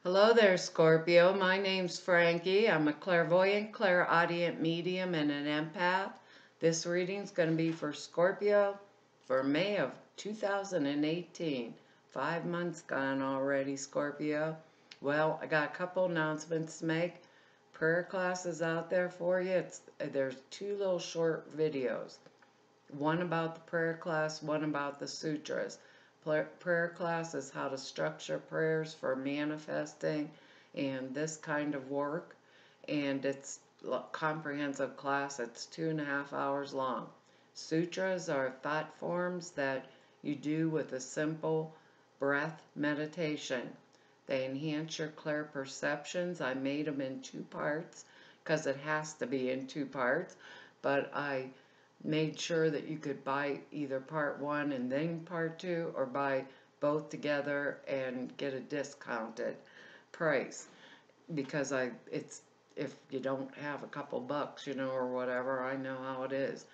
Hello there, Scorpio. My name's Frankie. I'm a clairvoyant, clairaudient medium, and an empath. This reading's going to be for Scorpio for May of 2018. 5 months gone already, Scorpio. Well, I got a couple announcements to make. Prayer classes out there for you. There's two little short videos. One about the prayer class, one about the sutras. Prayer class is how to structure prayers for manifesting and this kind of work. And it's a comprehensive class. It's 2.5 hours long. Sutras are thought forms that you do with a simple breath meditation. They enhance your clear perceptions. I made them in 2 parts because it has to be in 2 parts. But I made sure that you could buy either part 1 and then part 2, or buy both together and get a discounted price, because it's if you don't have a couple bucks, or whatever, I know how it is.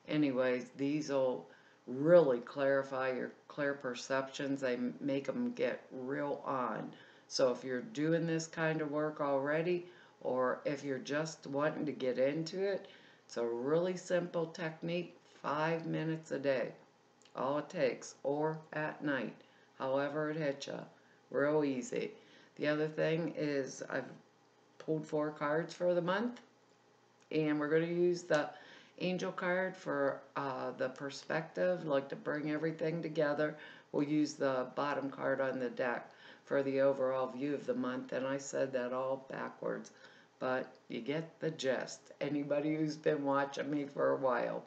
Anyways, these will really clarify your clear perceptions. They make them get real on. So if you're doing this kind of work already, or if you're just wanting to get into it, it's a really simple technique, 5 minutes a day, all it takes, or at night, however it hits you, real easy. The other thing is I've pulled 4 cards for the month, and we're going to use the angel card for the perspective, like to bring everything together. We'll use the bottom card on the deck for the overall view of the month, and I said that all backwards, but you get the gist. Anybody who's been watching me for a while.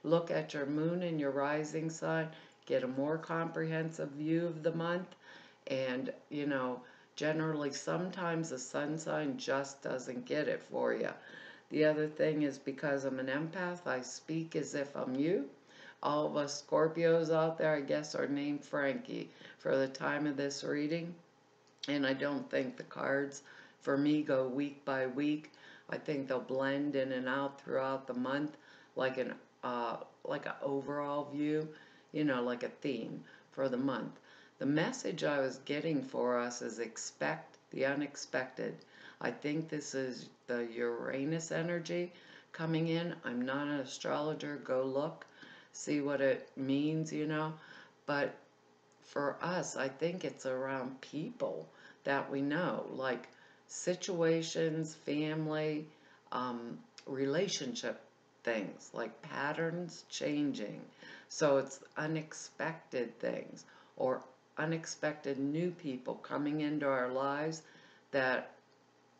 Look at your moon and your rising sign, get a more comprehensive view of the month, and generally sometimes the sun sign just doesn't get it for you. The other thing is, because I'm an empath, I speak as if I'm you. All of us Scorpios out there, I guess, are named Frankie for the time of this reading. And I don't think the cards for me go week by week. I think they'll blend in and out throughout the month, like an overall view, like a theme for the month. The message I was getting for us is expect the unexpected. I think this is the Uranus energy coming in. I'm not an astrologer. Go look, see what it means, But for us, I think it's around people that we know, like situations, family, relationship things, like patterns changing. So it's unexpected things, or unexpected new people coming into our lives that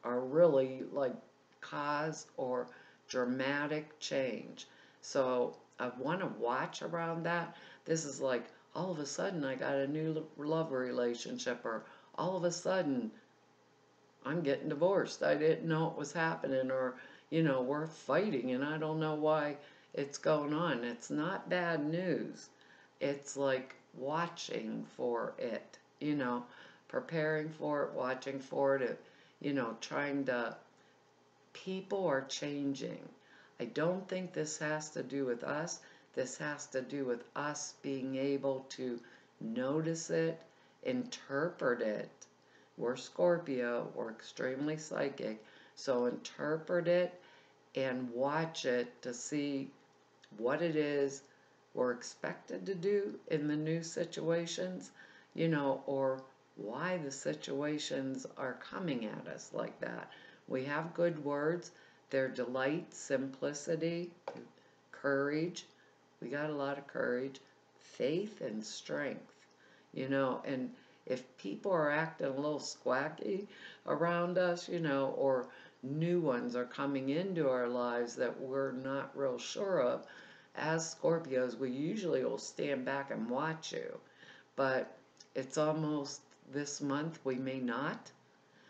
are really like cause or dramatic change. So I want to watch around that. This is like, all of a sudden I got a new love relationship, or all of a sudden I'm getting divorced. I didn't know it was happening, or we're fighting and I don't know why it's going on. It's not bad news. It's like watching for it, preparing for it, watching for it, trying to, people are changing. I don't think this has to do with us. This has to do with us being able to notice it, interpret it. We're Scorpio, we're extremely psychic, so interpret it and watch it to see what it is we're expected to do in the new situations, or why the situations are coming at us like that. We have good words. They're delight, simplicity, courage. We got a lot of courage, faith, and strength, and if people are acting a little squacky around us, or new ones are coming into our lives that we're not real sure of, as Scorpios, we usually will stand back and watch you. But it's almost this month we may not.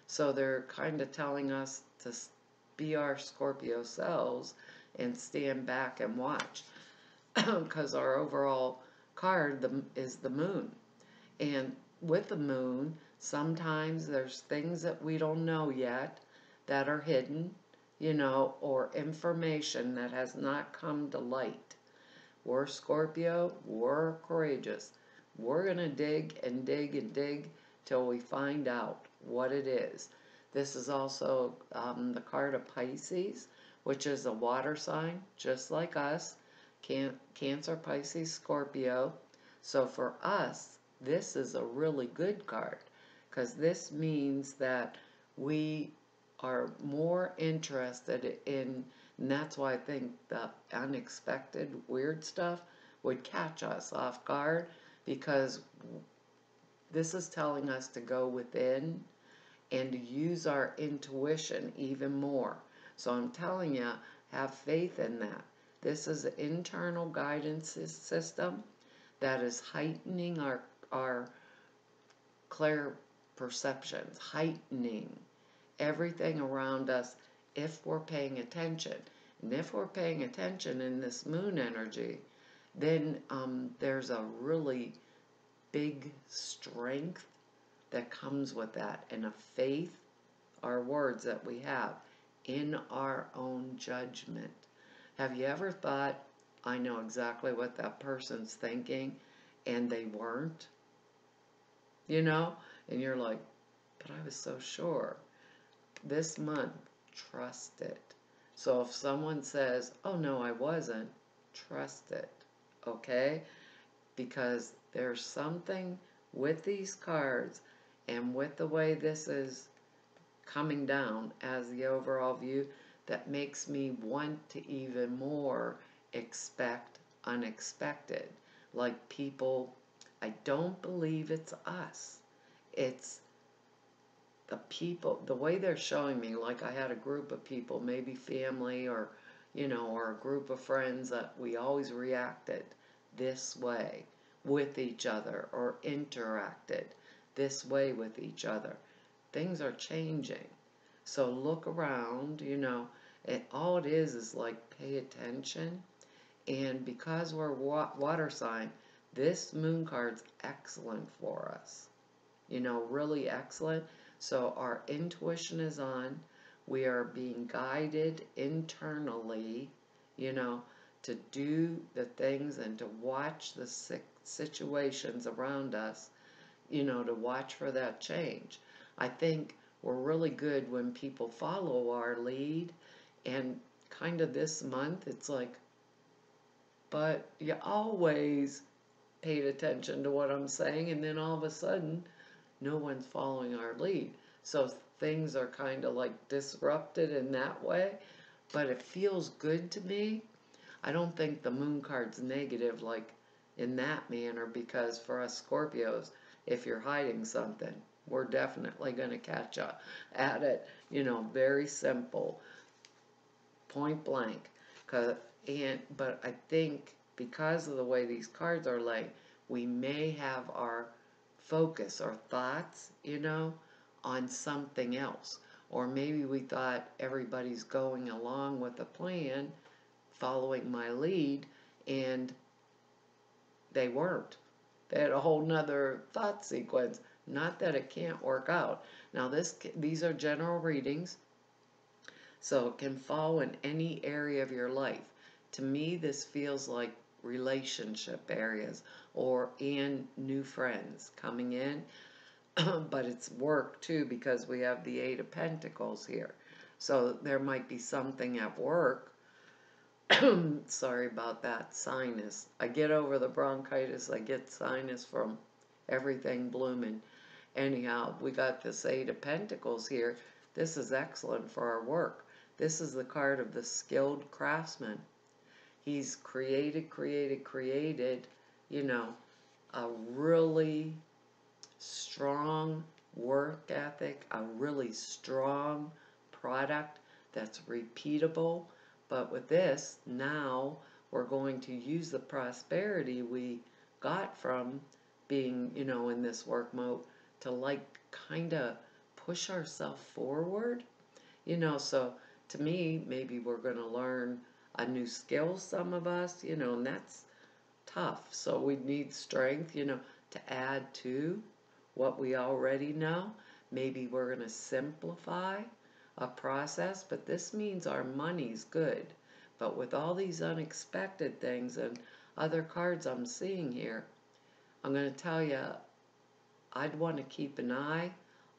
So they're kind of telling us to be our Scorpio selves and stand back and watch. Because our overall card is the moon. And with the moon, sometimes there's things that we don't know yet that are hidden, or information that has not come to light. We're Scorpio, we're courageous. We're going to dig and dig and dig till we find out what it is. This is also the card of Pisces, which is a water sign, just like us. Cancer, Pisces, Scorpio. So for us, this is a really good card because this means that we are more interested in, and that's why I think the unexpected weird stuff would catch us off guard, because this is telling us to go within and to use our intuition even more. So I'm telling you, have faith in that. This is an internal guidance system that is heightening our clear perceptions, heightening everything around us if we're paying attention. And if we're paying attention in this moon energy, then there's a really big strength that comes with that, and a faith, our words that we have in our own judgment. Have you ever thought, I know exactly what that person's thinking, and they weren't? You know? And you're like, but I was so sure. This month, trust it. So if someone says, oh no, I wasn't, trust it. Okay? Because there's something with these cards and with the way this is coming down as the overall view that makes me want to even more expect unexpected. Like people, I don't believe it's us. It's the people, the way they're showing me. Like I had a group of people, maybe family or, or a group of friends that we always reacted this way with each other or interacted this way with each other. Things are changing. So look around, and all it is like pay attention. And because we're water sign, this moon card's excellent for us. Really excellent. So our intuition is on. We are being guided internally, to do the things and to watch the situations around us, to watch for that change. I think we're really good when people follow our lead, and kind of this month it's like, but you always paid attention to what I'm saying, and then all of a sudden no one's following our lead. So things are kind of like disrupted in that way, but it feels good to me. I don't think the moon card's negative like in that manner, because for us Scorpios, if you're hiding something, we're definitely going to catch up at it. Very simple, point blank. But I think because of the way these cards are laid, we may have our focus or thoughts, on something else. Or maybe we thought everybody's going along with the plan, following my lead, and they weren't. They had a whole nother thought sequence. Not that it can't work out. Now these are general readings, so it can fall in any area of your life. To me, this feels like relationship areas and new friends coming in. But it's work too, because we have the Eight of Pentacles here. So there might be something at work. Sorry about that, sinus. I get over the bronchitis, I get sinus from everything blooming. Anyhow, we got this Eight of Pentacles here. This is excellent for our work. This is the card of the skilled craftsman. He's created, a really strong work ethic, a really strong product that's repeatable. But with this, now we're going to use the prosperity we got from being, in this work mode to kind of push ourselves forward. So to me, maybe we're going to learn a new skill, some of us, and that's tough. So we need strength, to add to what we already know. Maybe we're going to simplify a process, but this means our money's good. But with all these unexpected things and other cards I'm seeing here, I'm going to tell you, I'd want to keep an eye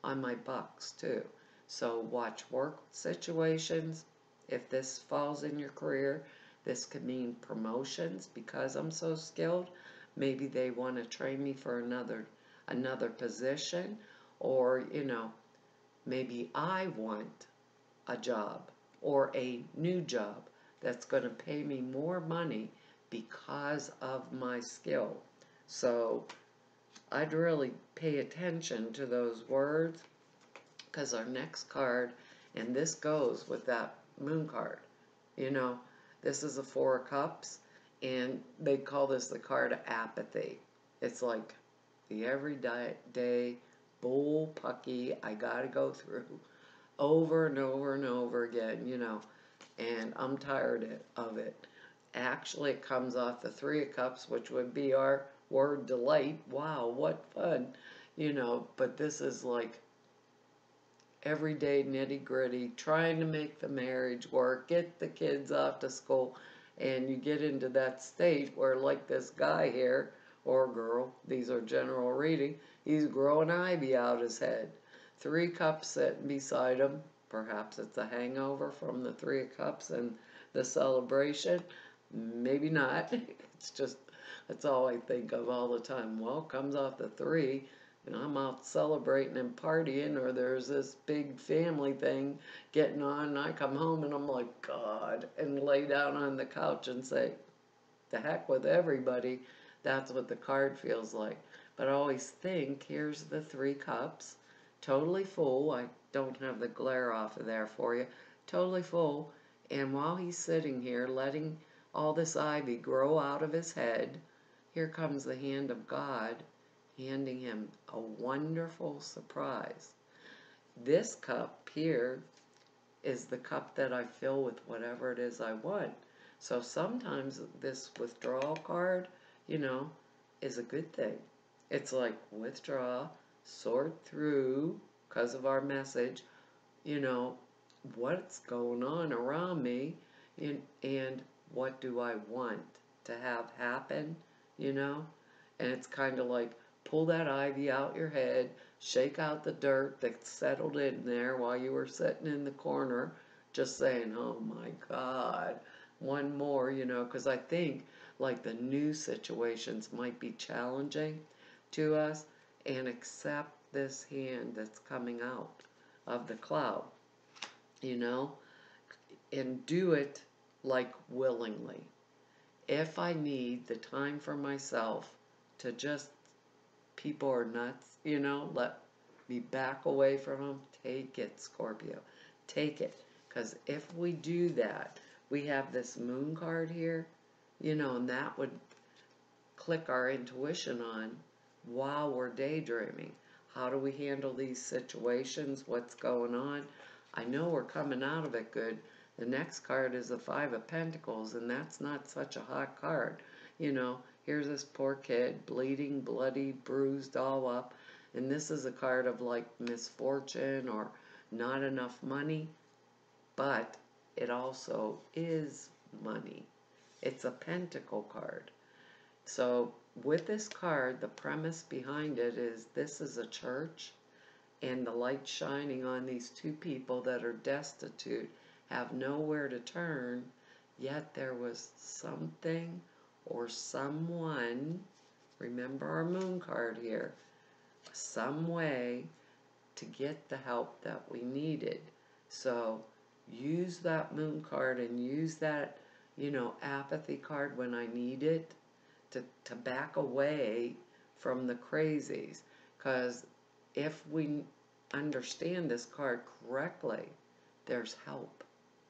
on my bucks too. So watch work situations. If this falls in your career, this could mean promotions because I'm so skilled. Maybe they want to train me for another position, or maybe I want a job or a new job that's going to pay me more money because of my skill. So I'd really pay attention to those words, because our next card, and this goes with that moon card, you know, this is a Four of Cups, and they call this the card of apathy. It's like the everyday bull pucky I gotta go through over and over and over again, and I'm tired of it. Actually, it comes off the Three of Cups, which would be our word delight. Wow, what fun, but this is like everyday nitty gritty, trying to make the marriage work, get the kids off to school, and you get into that state where, like this guy here, or girl, these are general reading, he's growing ivy out his head. Three Cups sitting beside him. Perhaps it's a hangover from the Three of Cups and the celebration. Maybe not. It's just, that's all I think of all the time. Well, comes off the three, and I'm out celebrating and partying, or there's this big family thing getting on, and I come home and I'm like, God, and lay down on the couch and say, the heck with everybody. That's what the card feels like. But I always think, here's the Three Cups, totally full. I don't have the glare off of there for you. Totally full. And while he's sitting here letting all this ivy grow out of his head, here comes the hand of God handing him a wonderful surprise. This cup here is the cup that I fill with whatever it is I want. So sometimes this withdrawal card, is a good thing. It's like withdraw, sort through, because of our message, what's going on around me, and what do I want to have happen, And it's kind of like pull that ivy out your head, shake out the dirt that's settled in there while you were sitting in the corner, just saying, oh my God, one more, because I think like the new situations might be challenging to us, and accept this hand that's coming out of the cloud, and do it like willingly. If I need the time for myself to just, people are nuts, let me back away from them, take it, Scorpio. Take it. Because if we do that, we have this moon card here, and that would click our intuition on while we're daydreaming. How do we handle these situations? What's going on? I know we're coming out of it good. The next card is the Five of Pentacles, and that's not such a hot card. Here's this poor kid, bleeding, bloody, bruised all up, and this is a card of like misfortune or not enough money, but it also is money. It's a pentacle card. So with this card, the premise behind it is this is a church, and the light shining on these two people that are destitute, have nowhere to turn, yet there was something or someone, remember our moon card here, some way to get the help that we needed. So use that moon card and use that, apathy card when I need it to back away from the crazies. Because if we understand this card correctly, there's help.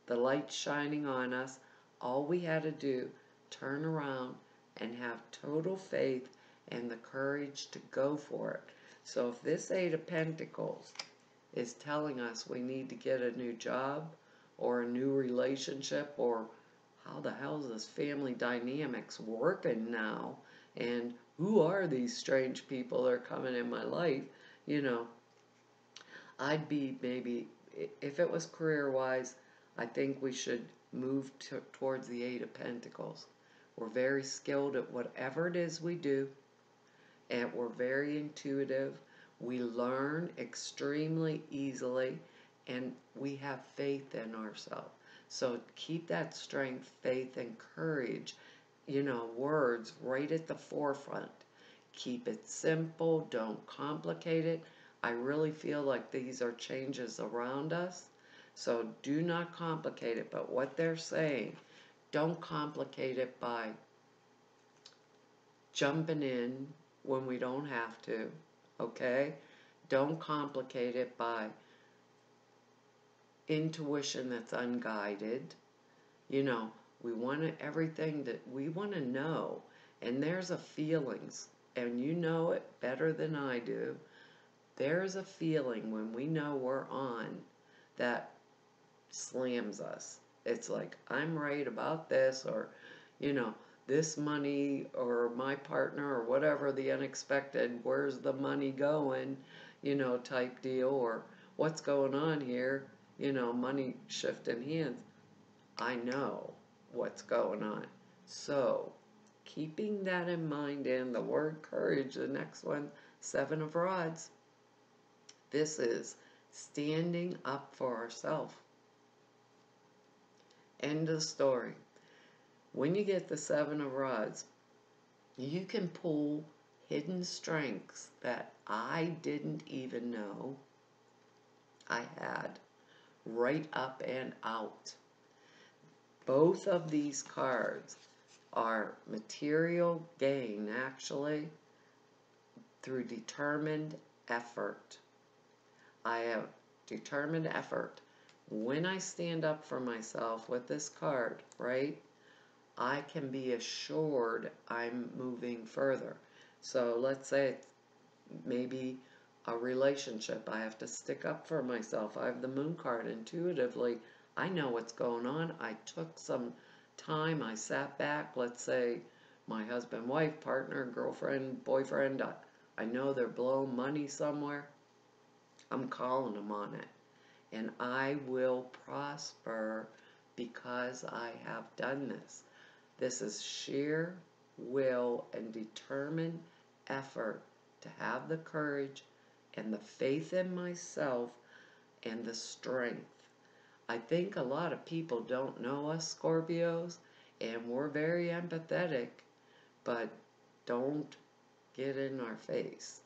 The light's shining on us. All we had to do, turn around and have total faith and the courage to go for it. So if this Eight of Pentacles is telling us we need to get a new job or a new relationship, or how the hell is this family dynamics working now, and who are these strange people that are coming in my life, I'd be maybe, if it was career-wise, I think we should move towards the Eight of Pentacles. We're very skilled at whatever it is we do, and we're very intuitive. We learn extremely easily, and we have faith in ourselves. So keep that strength, faith, and courage, words right at the forefront. Keep it simple, don't complicate it. I really feel like these are changes around us, so do not complicate it. But what they're saying, don't complicate it by jumping in when we don't have to, okay? Don't complicate it by intuition that's unguided. We want everything that we want to know, and there's a feelings, and you know it better than I do. There's a feeling when we know we're on that slams us. It's like, I'm right about this, or, this money, or my partner, or whatever, the unexpected, where's the money going, type deal, or what's going on here, money shifting hands. I know what's going on. So, keeping that in mind, and the word courage, the next one, 7 of Rods. This is standing up for ourselves. End of story. When you get the 7 of Rods, you can pull hidden strengths that I didn't even know I had right up and out. Both of these cards are material gain, actually, through determined effort. I have determined effort. When I stand up for myself with this card, right, I can be assured I'm moving further. So let's say it's maybe a relationship. I have to stick up for myself. I have the Moon card. Intuitively, I know what's going on. I took some time. I sat back. Let's say my husband, wife, partner, girlfriend, boyfriend. I know they're blowing money somewhere. I'm calling them on it. And I will prosper because I have done this. This is sheer will and determined effort to have the courage and the faith in myself and the strength. I think a lot of people don't know us Scorpios, and we're very empathetic, but don't get in our face.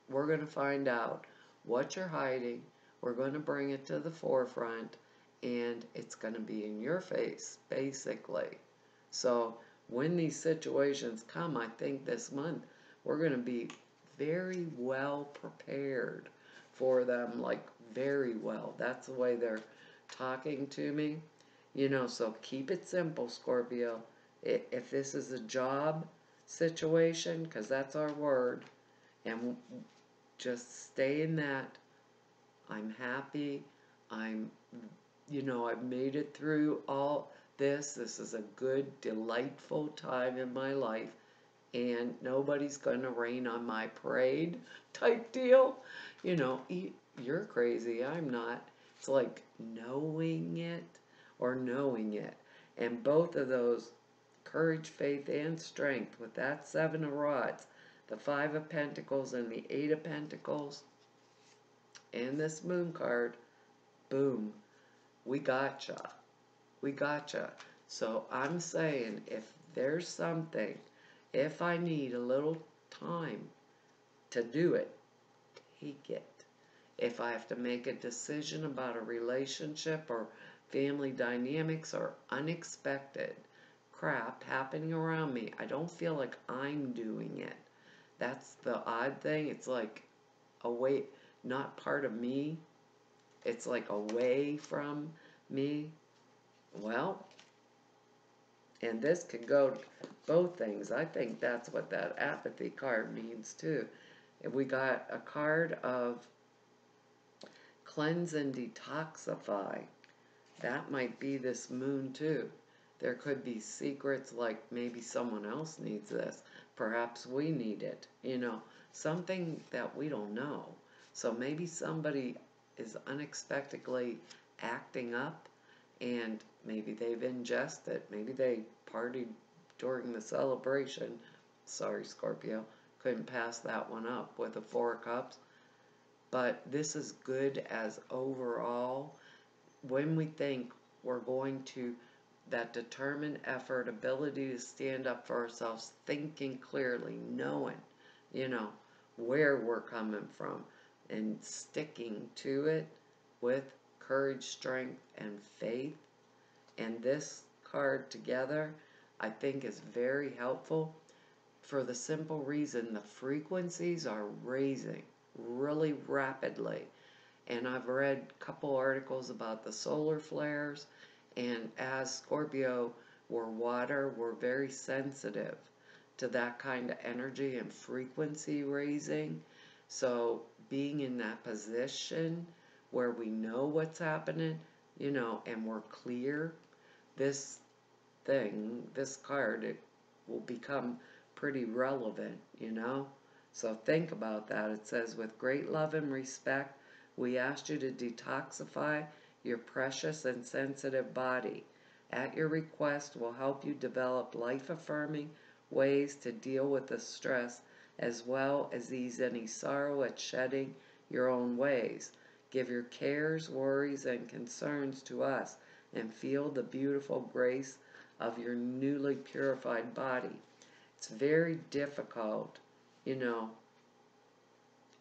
We're going to find out what you're hiding. We're going to bring it to the forefront, and it's going to be in your face, basically. So when these situations come, I think this month, we're going to be very well prepared for them, like very well. That's the way they're talking to me. So keep it simple, Scorpio. If this is a job situation, because that's our word, and just stay in that. I'm happy. I've made it through all this. This is a good, delightful time in my life, and nobody's going to rain on my parade type deal. You're crazy. I'm not. It's like knowing it or knowing it. And both of those, courage, faith, and strength, with that 7 of Rods, the 5 of Pentacles, and the 8 of Pentacles, and this Moon card, boom, we gotcha. We gotcha. So I'm saying, if there's something, if I need a little time to do it, take it. If I have to make a decision about a relationship or family dynamics or unexpected crap happening around me, I don't feel like I'm doing it. That's the odd thing. It's like away, not part of me. It's like away from me. Well, and this could go both things. I think that's what that apathy card means too. If we got a card of cleanse and detoxify, that might be this Moon too. There could be secrets, like maybe someone else needs this. Perhaps we need it. Something that we don't know. So maybe somebody is unexpectedly acting up, and maybe they've ingested. Maybe they partied during the celebration. Sorry, Scorpio. Couldn't pass that one up with the 4 of Cups. but this is good as overall. When we think we're going to, that determined effort, ability to stand up for ourselves, thinking clearly, knowing, you know, where we're coming from, and sticking to it with courage, strength, and faith. And this card together, I think, is very helpful for the simple reason the frequencies are raising really rapidly. And I've read a couple articles about the solar flares, and as Scorpio, we're water, we're very sensitive to that kind of energy and frequency raising. So being in that position where we know what's happening, you know, and we're clear, this this card, it will become pretty relevant, you know? So think about that. It says, with great love and respect, we asked you to detoxify your precious and sensitive body. At your request, we'll help you develop life-affirming ways to deal with the stress, as well as ease any sorrow at shedding your own ways. Give your cares, worries, and concerns to us, and feel the beautiful grace of your newly purified body. It's very difficult, you know,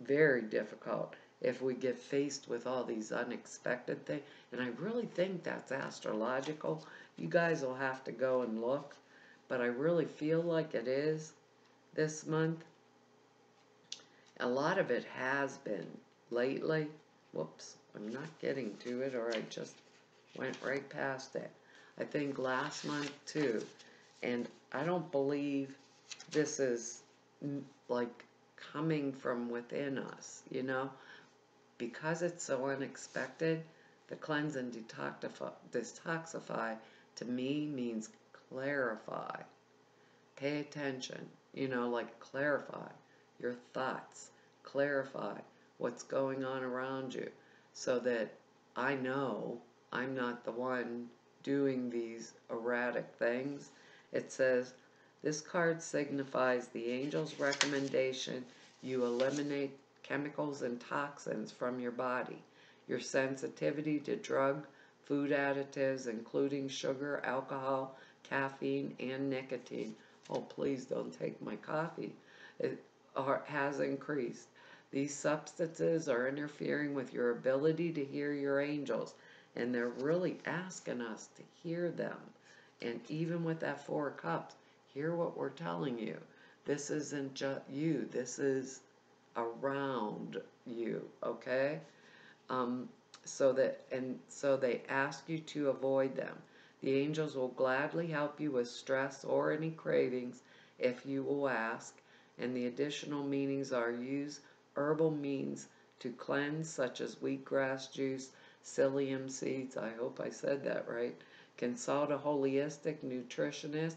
very difficult if we get faced with all these unexpected things. And I really think that's astrological. You guys will have to go and look, but I really feel like it is this month. A lot of it has been lately. Whoops, I'm not getting to it, or I just went right past it. I think last month too. And I don't believe this is like coming from within us, you know? Because it's so unexpected, the cleanse and detoxify to me means clarify. Pay attention, you know, like clarify your thoughts, clarify what's going on around you, so that I know I'm not the one doing these erratic things. It says, this card signifies the angel's recommendation you eliminate chemicals and toxins from your body. Your sensitivity to drug, food additives, including sugar, alcohol, caffeine, and nicotine. Oh, please don't take my coffee. Has increased. These substances are interfering with your ability to hear your angels, and they're really asking us to hear them. And even with that Four of Cups, hear what we're telling you. This isn't just you. This is around you, okay? So they ask you to avoid them. The angels will gladly help you with stress or any cravings if you will ask. And the additional meanings are: use herbal means to cleanse, such as wheatgrass juice, psyllium seeds. I hope I said that right. Consult a holistic nutritionist.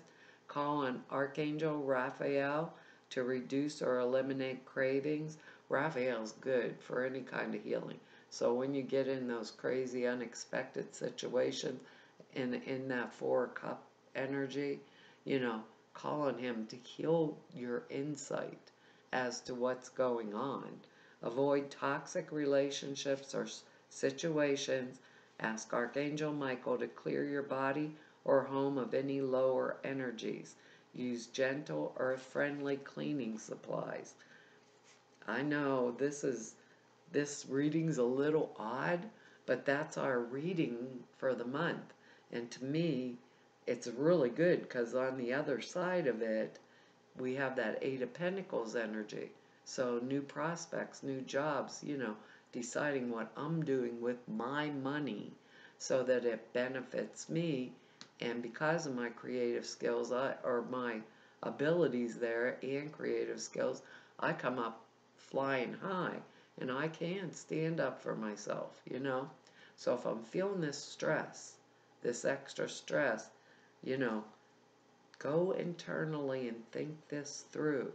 Call on Archangel Raphael to reduce or eliminate cravings. Raphael's good for any kind of healing. So when you get in those crazy, unexpected situations, in that Four Cup energy, you know, call on him to heal your insight as to what's going on. Avoid toxic relationships or situations. Ask Archangel Michael to clear your body or home of any lower energies. Use gentle, earth-friendly cleaning supplies. I know this reading's a little odd, but that's our reading for the month. And to me, it's really good, because on the other side of it, we have that Eight of Pentacles energy. So new prospects, new jobs, you know, deciding what I'm doing with my money so that it benefits me. And because of my creative skills, or my abilities there and creative skills, I come up flying high, and I can stand up for myself, you know. So if I'm feeling this stress, this extra stress, you know, go internally and think this through.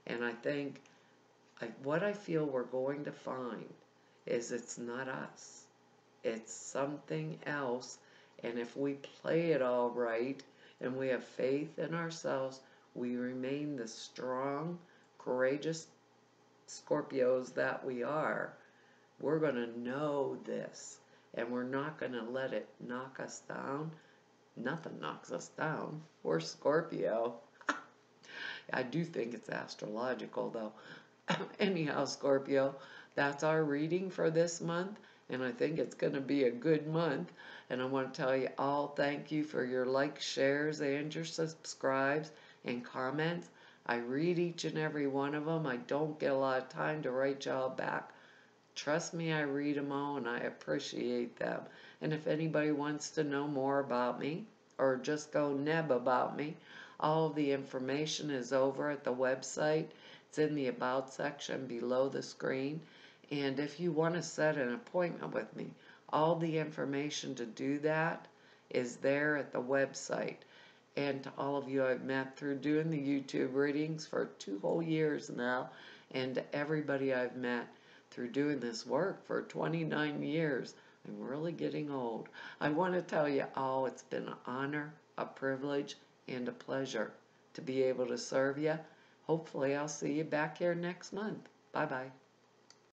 And I think what I feel we're going to find is it's not us. It's something else. And if we play it all right and we have faith in ourselves, we remain the strong, courageous Scorpios that we are, We're going to know this, and we're not going to let it knock us down. Nothing knocks us down. We're Scorpio. I do think it's astrological, though. Anyhow, Scorpio, that's our reading for this month, and I think it's going to be a good month. And I want to tell you all thank you for your likes, shares, and your subscribes and comments. I read each and every one of them. I don't get a lot of time to write y'all back. Trust me, I read them all and I appreciate them. And if anybody wants to know more about me or just go neb about me, all of the information is over at the website. It's in the About section below the screen. And if you want to set an appointment with me, all the information to do that is there at the website. And to all of you I've met through doing the YouTube readings for 2 whole years now, and to everybody I've met through doing this work for 29 years. I'm really getting old. I want to tell you all it's been an honor, a privilege, and a pleasure to be able to serve you. Hopefully I'll see you back here next month. Bye-bye.